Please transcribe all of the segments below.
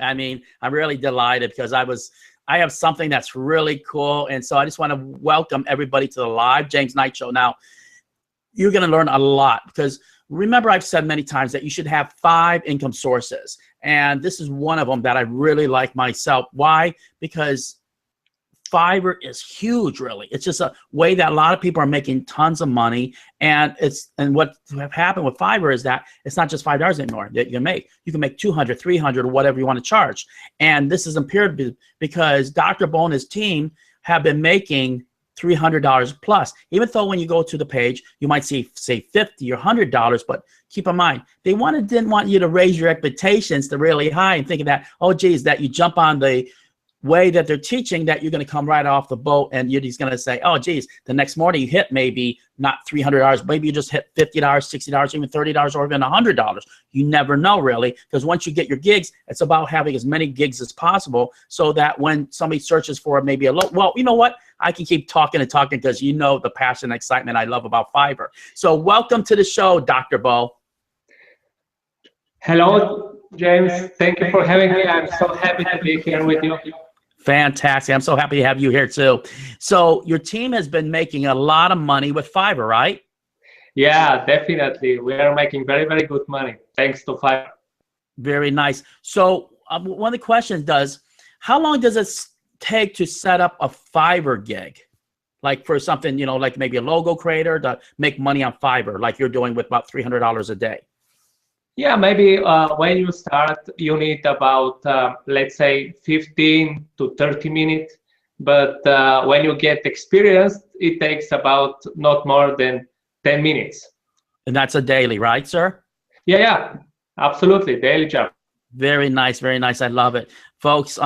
I mean, I'm really delighted because I have something that's really cool. And so I just want to welcome everybody to the live James Knight Show. Now, you're going to learn a lot because remember, I've said many times that you should have 5 income sources. And this is one of them that I really like myself. Why? Because Fiverr is huge, really. It's just a way that a lot of people are making tons of money. And what have happened with Fiverr is that it's not just $5 anymore that you can make. You can make 200, 300, or whatever you want to charge. And this is imperative because Dr. Bo and his team have been making $300 plus. Even though when you go to the page, you might see, say, $50 or $100, but keep in mind, they didn't want you to raise your expectations to really high and thinking that, oh, geez, that you jump on the way that they're teaching that you're going to come right off the boat and you're just going to say, oh, geez, the next morning you hit maybe not $300, maybe you just hit $50, $60, even $30, or even $100. You never know, really, because once you get your gigs, it's about having as many gigs as possible so that when somebody searches for maybe a low, well, you know what? I can keep talking and talking because you know the passion and excitement I love about Fiverr. So welcome to the show, Dr. Bo. Hello, James. Thank you for having me. I'm so happy to be here with you. Fantastic. I'm so happy to have you here too. So your team has been making a lot of money with Fiverr, right? Yeah, definitely. We are making very, very good money thanks to Fiverr. Very nice. So one of the questions how long does it take to set up a Fiverr gig? Like for something, you know, like maybe a logo creator to make money on Fiverr, like you're doing with about $300 a day. Yeah, maybe when you start, you need about, let's say, 15 to 30 minutes. But when you get experienced, it takes about not more than 10 minutes. And that's a daily, right, sir? Yeah, absolutely. Daily job. Very nice. Very nice. I love it. Folks,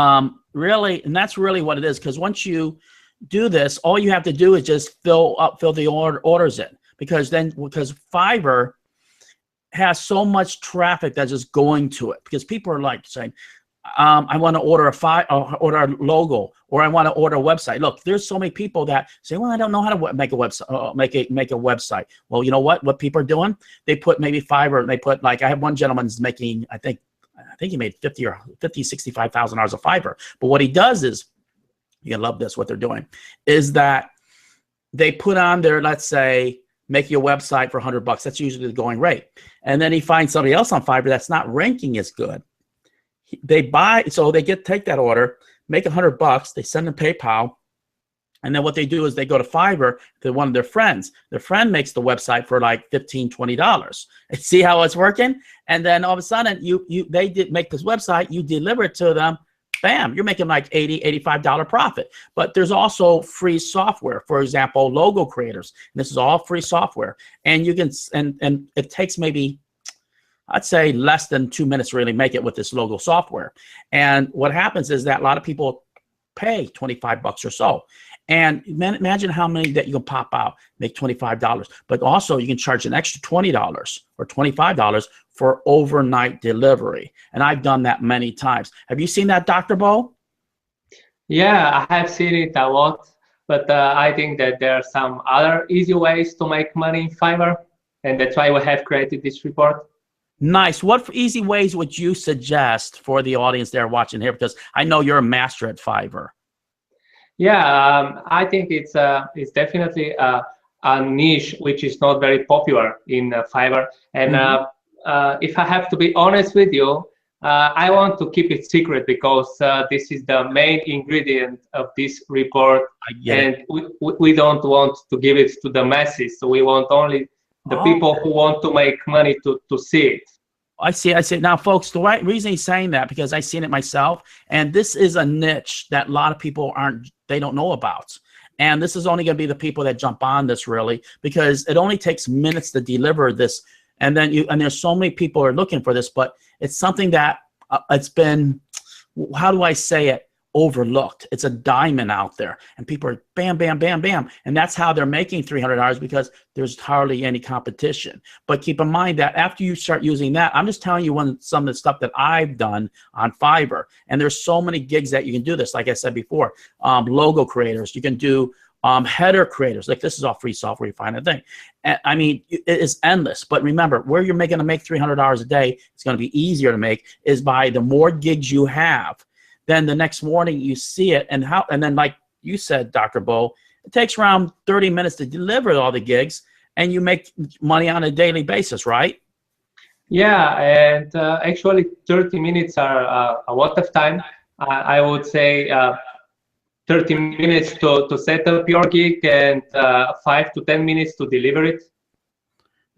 really, and that's really what it is. Because once you do this, all you have to do is just fill the orders in. Because Fiverr has so much traffic that's just going to it because people are like saying, I want to order a logo, or I want to order a website. Look, there's so many people that say, well, I don't know how to make a website, make a website. Well, you know what people are doing? They put maybe Fiverr, and they put, like, I have one gentleman's making, I think he made $65,000 of Fiverr. But what he does is, you love this, what they're doing is that they put on their, let's say, make your website for $100. That's usually the going rate. And then he finds somebody else on Fiverr that's not ranking as good. They take that order, make $100. They send them PayPal. And then what they do is they go to Fiverr to one of their friends. Their friend makes the website for like $15, $20. And see how it's working? And then all of a sudden they did make this website, you deliver it to them. Bam, you're making like $80, $85 profit. But there's also free software, for example, logo creators. And this is all free software. And you can, and it takes maybe, I'd say less than 2 minutes to really make it with this logo software. And what happens is that a lot of people pay $25 or so. And imagine how many that you can pop out, make $25. But also you can charge an extra $20 or $25 for overnight delivery. And I've done that many times. Have you seen that, Dr. Bo? Yeah, I have seen it a lot. But I think that there are some other easy ways to make money in Fiverr. And that's why we have created this report. Nice. What easy ways would you suggest for the audience there watching here? Because I know you're a master at Fiverr. Yeah, I think it's definitely a niche which is not very popular in Fiverr. And if I have to be honest with you, I want to keep it secret because this is the main ingredient of this report. And we don't want to give it to the masses. So we want only the people who want to make money to see it. I see. Now, folks, the right reason he's saying that, because I've seen it myself, and this is a niche that a lot of people they don't know about. And this is only going to be the people that jump on this, really, because it only takes minutes to deliver this. And then there's so many people who are looking for this, but it's something that it's been, how do I say it? Overlooked. It's a diamond out there, and people are bam, bam, bam, bam. And that's how they're making $300 because there's hardly any competition. But keep in mind that after you start using that, I'm just telling you some of the stuff that I've done on Fiverr. And there's so many gigs that you can do this. Like I said before, logo creators, you can do header creators. Like, this is all free software you find a thing. And, I mean, it is endless. But remember, where you're going to make $300 a day, it's going to be easier to make, is by the more gigs you have. Then the next morning you see it, and then like you said, Dr. Bo, it takes around 30 minutes to deliver all the gigs, and you make money on a daily basis, right? Yeah, and actually 30 minutes are a lot of time. I would say 30 minutes to set up your gig, and 5 to 10 minutes to deliver it.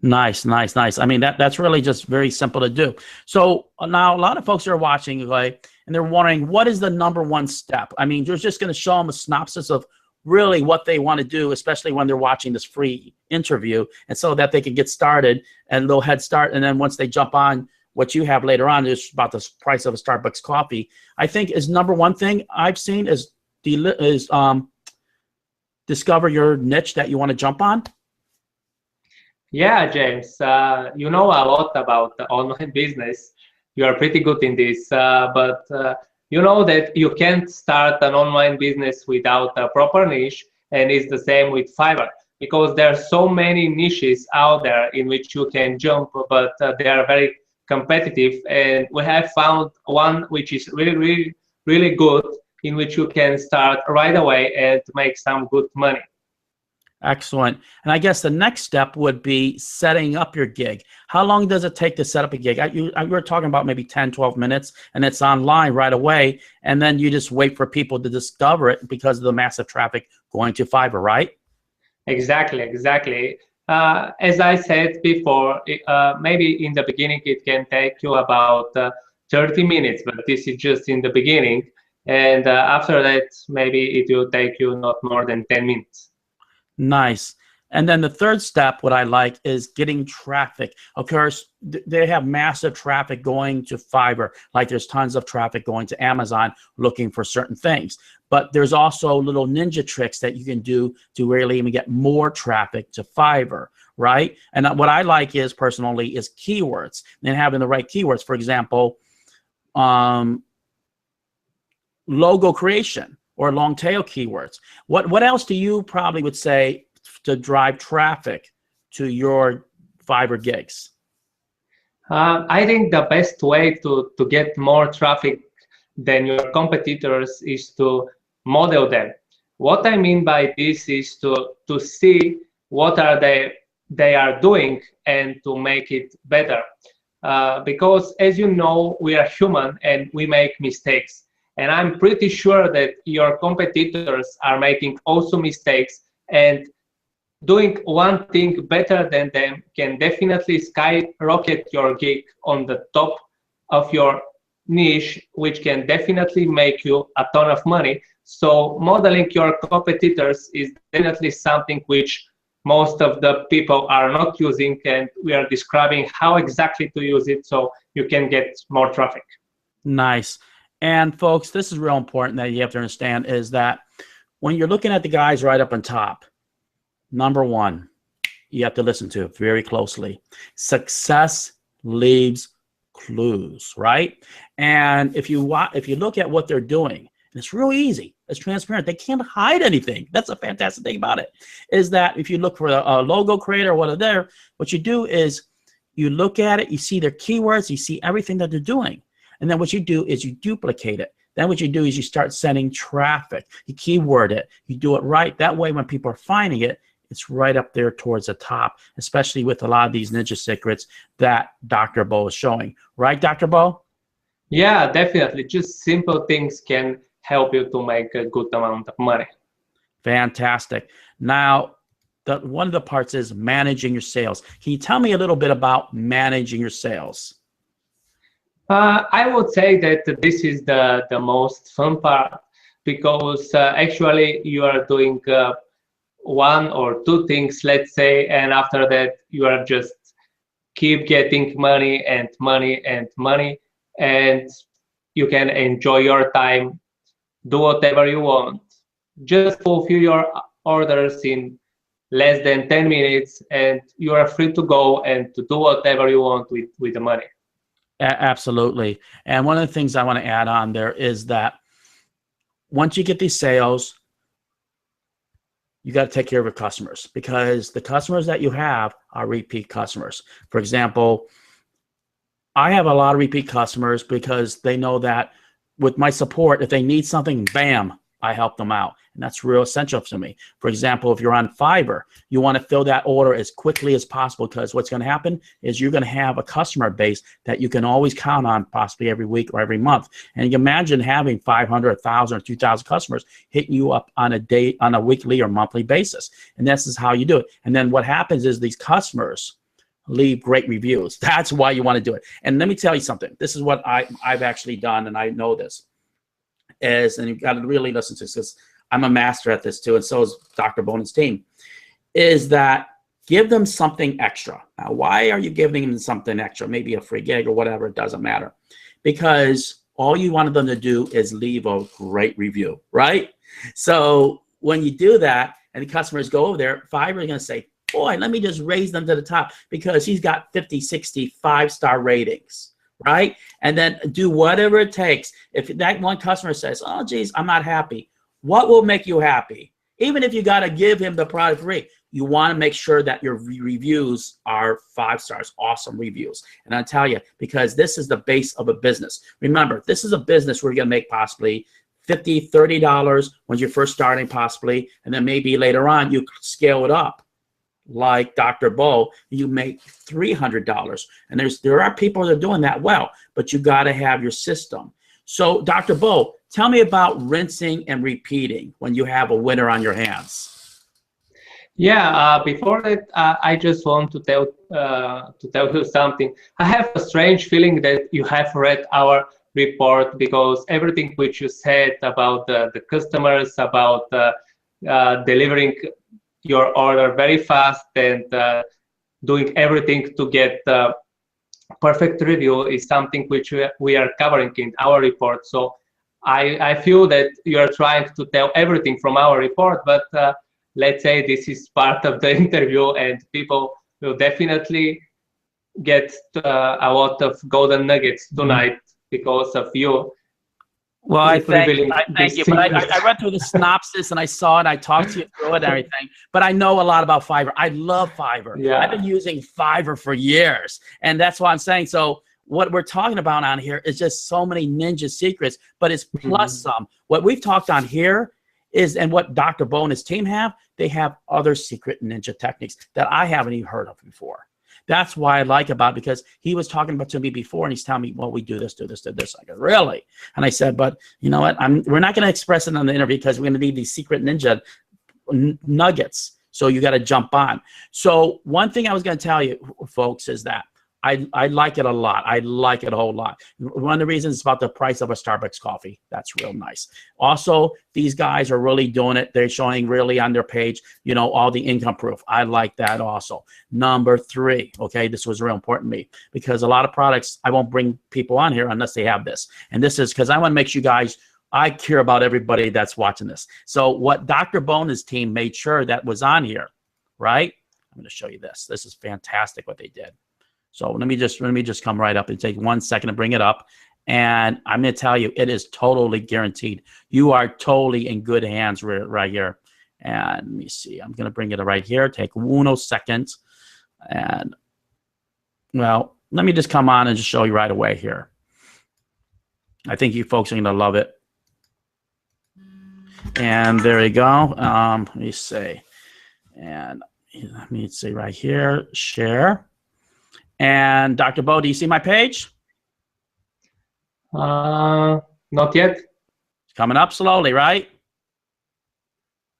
Nice, nice, nice. I mean, that's really just very simple to do. So now a lot of folks are watching, like, and they're wondering, what is the #1 step? I mean, you're just going to show them a synopsis of really what they want to do, especially when they're watching this free interview, and so that they can get started and a little head start. And then once they jump on what you have later on, is about the price of a Starbucks coffee. I think is #1 thing I've seen is discover your niche that you want to jump on. Yeah, James, you know a lot about the online business. You are pretty good in this, but you know that you can't start an online business without a proper niche, and it's the same with Fiverr, because there are so many niches out there in which you can jump, but they are very competitive, and we have found one which is really, really, really good, in which you can start right away and make some good money. Excellent. And I guess the next step would be setting up your gig. How long does it take to set up a gig? You were talking about maybe 10, 12 minutes, and it's online right away. And then you just wait for people to discover it because of the massive traffic going to Fiverr, right? Exactly, exactly. As I said before, maybe in the beginning it can take you about 30 minutes, but this is just in the beginning. And after that, maybe it will take you not more than 10 minutes. Nice. And then the third step, what I like, is getting traffic. Of course, they have massive traffic going to Fiverr. Like, there's tons of traffic going to Amazon looking for certain things. But there's also little ninja tricks that you can do to really even get more traffic to Fiverr, right? And what I like is, personally, is keywords and having the right keywords. For example, logo creation or long tail keywords. What else do you probably would say to drive traffic to your Fiverr gigs? I think the best way to get more traffic than your competitors is to model them. What I mean by this is to see what are they are doing and to make it better. Because, as you know, we are human and we make mistakes. And I'm pretty sure that your competitors are making also mistakes, and doing one thing better than them can definitely skyrocket your gig on the top of your niche, which can definitely make you a ton of money. So modeling your competitors is definitely something which most of the people are not using, and we are describing how exactly to use it so you can get more traffic. Nice. And folks, this is real important that you have to understand, is that when you're looking at the guys right up on top, #1, you have to listen to it very closely. Success leaves clues, right? And if you look at what they're doing, and it's real easy, it's transparent, they can't hide anything. That's a fantastic thing about it, is that if you look for a logo creator or whatever, what you do is you look at it, you see their keywords, you see everything that they're doing. And then what you do is you duplicate it. Then what you do is you start sending traffic. You keyword it. You do it right. That way, when people are finding it, it's right up there towards the top, especially with a lot of these ninja secrets that Dr. Bo is showing. Right, Dr. Bo? Yeah, definitely. Just simple things can help you to make a good amount of money. Fantastic. Now, one of the parts is managing your sales. Can you tell me a little bit about managing your sales? I would say that this is the most fun part, because actually you are doing one or two things, let's say, and after that you are just keep getting money and money and money, and you can enjoy your time, do whatever you want, just fulfill your orders in less than 10 minutes, and you are free to go and to do whatever you want with the money. Absolutely. And one of the things I want to add on there is that once you get these sales, you got to take care of your customers, because the customers that you have are repeat customers. For example, I have a lot of repeat customers because they know that with my support, if they need something, bam, I help them out. And that's real essential to me. For example, if you're on Fiverr, you want to fill that order as quickly as possible, because what's going to happen is you're going to have a customer base that you can always count on, possibly every week or every month. And you can imagine having 500, 1,000, or 2,000 customers hitting you up on a weekly or monthly basis. And this is how you do it. And then what happens is these customers leave great reviews. That's why you want to do it. And let me tell you something. This is what I've actually done, and I know this is, and you've got to really listen to this, because I'm a master at this too, and so is Dr. Bone's team, is that give them something extra. Now, why are you giving them something extra? Maybe a free gig or whatever, it doesn't matter. Because all you wanted them to do is leave a great review, right? So when you do that and the customers go over there, Fiverr is going to say, boy, let me just raise them to the top because he's got 50, 60 5-star ratings, right? And then do whatever it takes. If that one customer says, oh, geez, I'm not happy, what will make you happy? Even if you got to give him the product free, you want to make sure that your reviews are 5 stars, awesome reviews. And I tell you, because this is the base of a business. Remember, this is a business where you're going to make possibly $50, $30 when you're first starting, possibly, and then maybe later on you scale it up. Like Dr. Bo, you make $300, and there are people that are doing that well, but you got to have your system. So, Dr. Bo, tell me about rinsing and repeating when you have a winner on your hands. Yeah, before that, I just want to tell you something. I have a strange feeling that you have read our report, because everything which you said about the customers, about delivering your order very fast and doing everything to get perfect review is something which we are covering in our report. So I feel that you are trying to tell everything from our report, but let's say this is part of the interview, and people will definitely get a lot of golden nuggets tonight because of you. Well, I thank you, but I read through the synopsis and I saw it. I talked to you through it and everything, but I know a lot about Fiverr. I love Fiverr. Yeah. I've been using Fiverr for years, and that's what I'm saying. So what we're talking about on here is just so many ninja secrets, but it's plus some. What we've talked on here is, and what Dr. Bo and his team have, they have other secret ninja techniques that I haven't even heard of before. That's why I like about it, because he was talking about to me before, and he's telling me, well, we do this, do this, do this. I go, really? And I said, but you know what? We're not going to express it on the interview because we're going to need these secret ninja nuggets. So you got to jump on. So one thing I was going to tell you, folks, is that I like it a lot. I like it a whole lot. One of the reasons is about the price of a Starbucks coffee. That's real nice. Also, these guys are really doing it. They're showing really on their page, you know, all the income proof. I like that also. Number 3, okay, this was real important to me, because a lot of products, I won't bring people on here unless they have this. And this is because I want to make sure you guys, I care about everybody that's watching this. So what Dr. Bo and his team made sure that was on here, right? I'm going to show you this. This is fantastic what they did. So let me just come right up and take 1 second to bring it up. And I'm going to tell you, it is totally guaranteed. You are totally in good hands right here. And let me see. I'm going to bring it right here. Take 1 second. And, well, let me just come on and just show you right away here. I think you folks are going to love it. And there you go. Let me see. And let me see right here. Share. And Dr. Bo, do you see my page? Not yet. It's coming up slowly, right?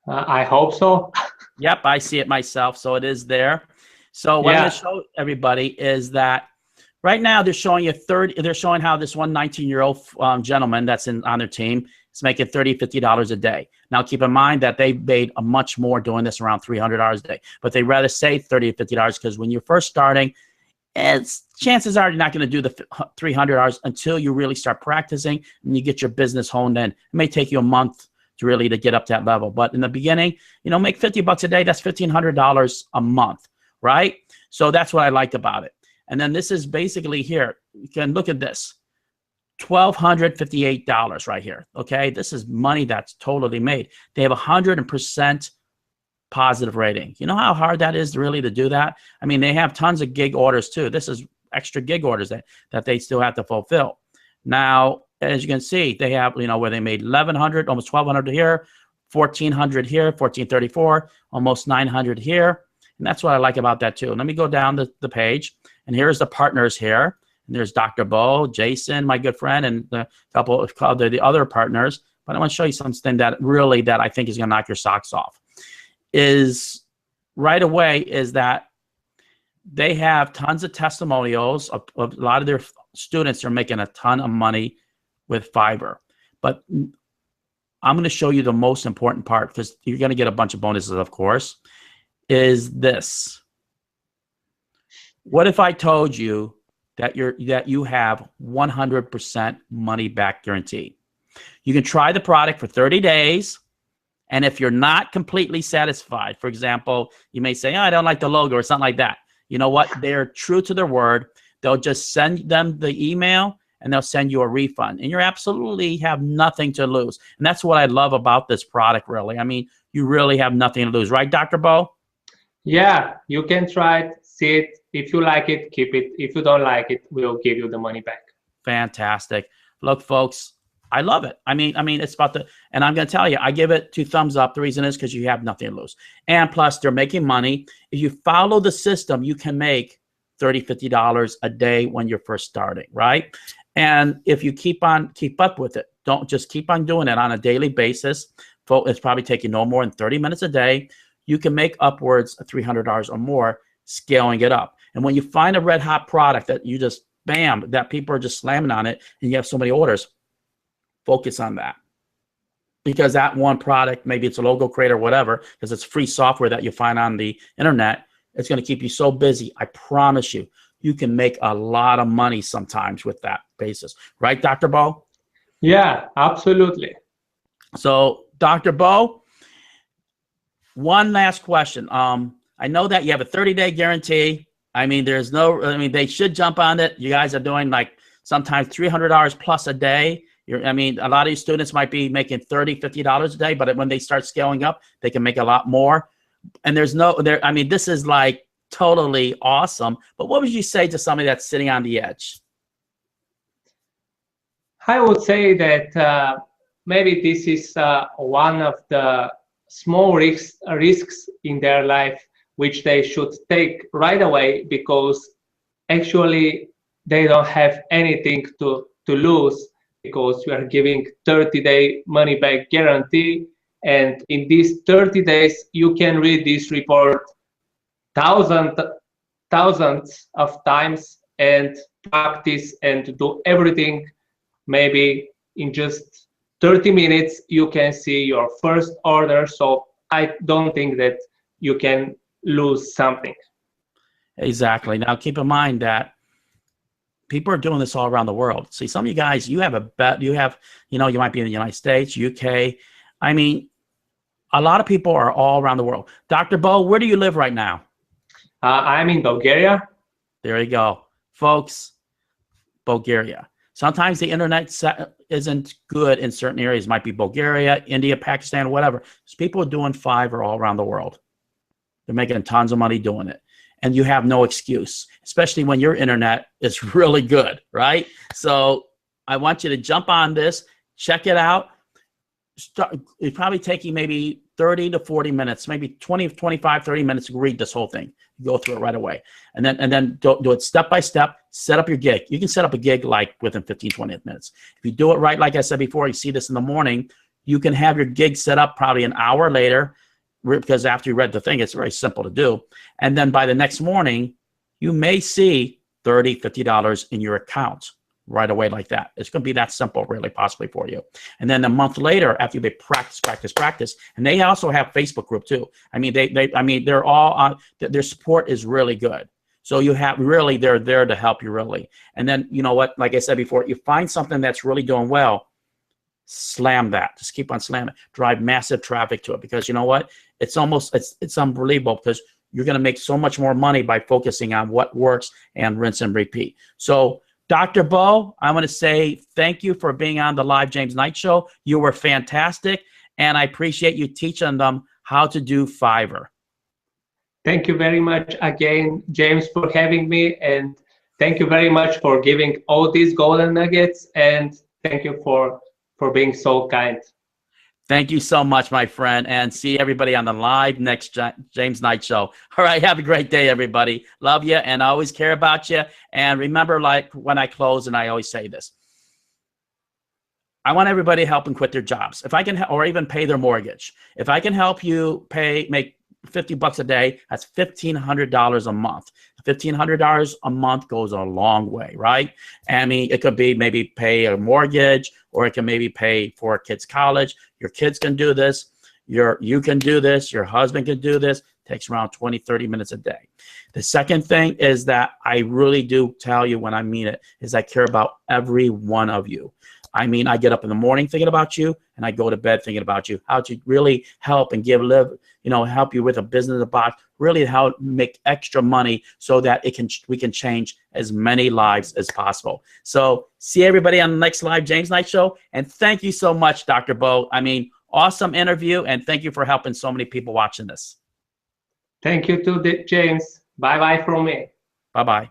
I hope so. Yep, I see it myself, so it is there. So what I'm going to show everybody is that right now they're showing you they're showing how this one 19-year-old gentleman that's on their team is making $30, $50 a day. Now keep in mind that they made much more doing this, around $300 a day, but they rather say $30 to $50 because when you're first starting, chances are you're not going to do the $300 until you really start practicing and you get your business honed in. It may take you a month to get up to that level, but in the beginning, you know, make $50 a day. That's $1,500 a month, right? So that's what I liked about it. And then this is basically here. You can look at this, $1,258 right here. Okay, this is money that's totally made. They have 100% positive rating. You know how hard that is really to do that? I mean, they have tons of gig orders too. This is extra gig orders that they still have to fulfill. Now, as you can see, they have, you know, where they made 1,100, almost 1,200 here, 1,400 here, 1,434, almost 900 here. And that's what I like about that too. Let me go down the page, and here's the partners here. And there's Dr. Bo, Jason, my good friend, and a couple of the other partners. But I want to show you something that really that I think is going to knock your socks off. Is right away is that they have tons of testimonials of a lot of their students are making a ton of money with Fiverr. But I'm going to show you the most important part, because you're going to get a bunch of bonuses, of course, is this. What if I told you that you have 100% money back guarantee? You can try the product for 30 days. And if you're not completely satisfied, for example, you may say, oh, I don't like the logo or something like that. You know what? They're true to their word. They'll just send them the email and they'll send you a refund. And you absolutely have nothing to lose. And that's what I love about this product, really. I mean, you really have nothing to lose. Right, Dr. Bo? Yeah, you can try it, see it. If you like it, keep it. If you don't like it, we'll give you the money back. Fantastic. Look, folks, I love it. I mean, it's about and I'm going to tell you, I give it 2 thumbs up. The reason is because you have nothing to lose. And plus, they're making money. If you follow the system, you can make $30, $50 a day when you're first starting, right? And if you keep up with it, don't just keep on doing it on a daily basis. It's probably taking no more than 30 minutes a day. You can make upwards of $300 or more scaling it up. And when you find a red hot product that you just, bam, that people are just slamming on it and you have so many orders, focus on that. Because that one product, maybe it's a logo creator or whatever, because it's free software that you find on the internet, it's going to keep you so busy. I promise you, you can make a lot of money sometimes with that basis. Right, Dr. Bo? Yeah, absolutely. So, Dr. Bo, one last question. I know that you have a 30-day guarantee. I mean, they should jump on it. You guys are doing like sometimes $300 plus a day. I mean, a lot of these students might be making $30, $50 a day, but when they start scaling up, they can make a lot more. And I mean, this is like totally awesome. But what would you say to somebody that's sitting on the edge? I would say that maybe this is one of the small risks in their life, which they should take right away, because actually they don't have anything to lose, because you are giving 30-day money back guarantee. And in these 30 days, you can read this report thousands of times and practice and do everything. Maybe in just 30 minutes, you can see your first order. So I don't think that you can lose something. Exactly. Now, keep in mind that people are doing this all around the world. See, some of you guys, you have you might be in the United States, UK. I mean, a lot of people are all around the world. Dr. Bo, where do you live right now? I'm in Bulgaria. There you go. Folks, Bulgaria. Sometimes the internet isn't good in certain areas. It might be Bulgaria, India, Pakistan, whatever. There's people doing Fiverr all around the world. They're making tons of money doing it. And you have no excuse, especially when your internet is really good, right? So I want you to jump on this, check it out. It's probably taking maybe 30 to 40 minutes, maybe 20, 25, 30 minutes to read this whole thing. Go through it right away. And then do it step by step, set up your gig. You can set up a gig like within 15, 20 minutes. If you do it right, like I said before, you see this in the morning, you can have your gig set up probably an hour later, because after you read the thing, it's very simple to do. And then by the next morning, you may see $30, $50 in your account right away like that. It's going to be that simple, really, possibly for you. And then a month later, after you practice, and they also have Facebook group too. I mean, they're all on. Their support is really good. So you have really, they're there to help you really. And then you know what? Like I said before, you find something that's really doing well, slam that. Just keep on slamming. Drive massive traffic to it, because you know what? It's unbelievable, because you're going to make so much more money by focusing on what works and rinse and repeat. So, Dr. Bo, I want to say thank you for being on the Live James Knight Show. You were fantastic, and I appreciate you teaching them how to do Fiverr. Thank you very much again, James, for having me, and thank you very much for giving all these golden nuggets, and thank you for being so kind. Thank you so much, my friend, and see everybody on the live next James Knight Show. All right, have a great day, everybody. Love you, and I always care about you. And remember, like when I close, and I always say this, I want everybody to help and quit their jobs. If I can, or even pay their mortgage. If I can help you make $50 a day, that's $1,500 a month. $1,500 a month goes a long way, right? I mean, it could be maybe pay a mortgage, or it can maybe pay for a kid's college. Your kids can do this. You can do this. Your husband can do this. It takes around 20, 30 minutes a day. The second thing is that I really do tell you when I mean it, is I care about every one of you. I mean, I get up in the morning thinking about you, and I go to bed thinking about you. How to really help and help you with a business in the box, really help make extra money so that we can change as many lives as possible. So see everybody on the next live James Knight Show. And thank you so much, Dr. Bo. I mean, awesome interview, and thank you for helping so many people watching this. Thank you too, James. Bye-bye from me. Bye-bye.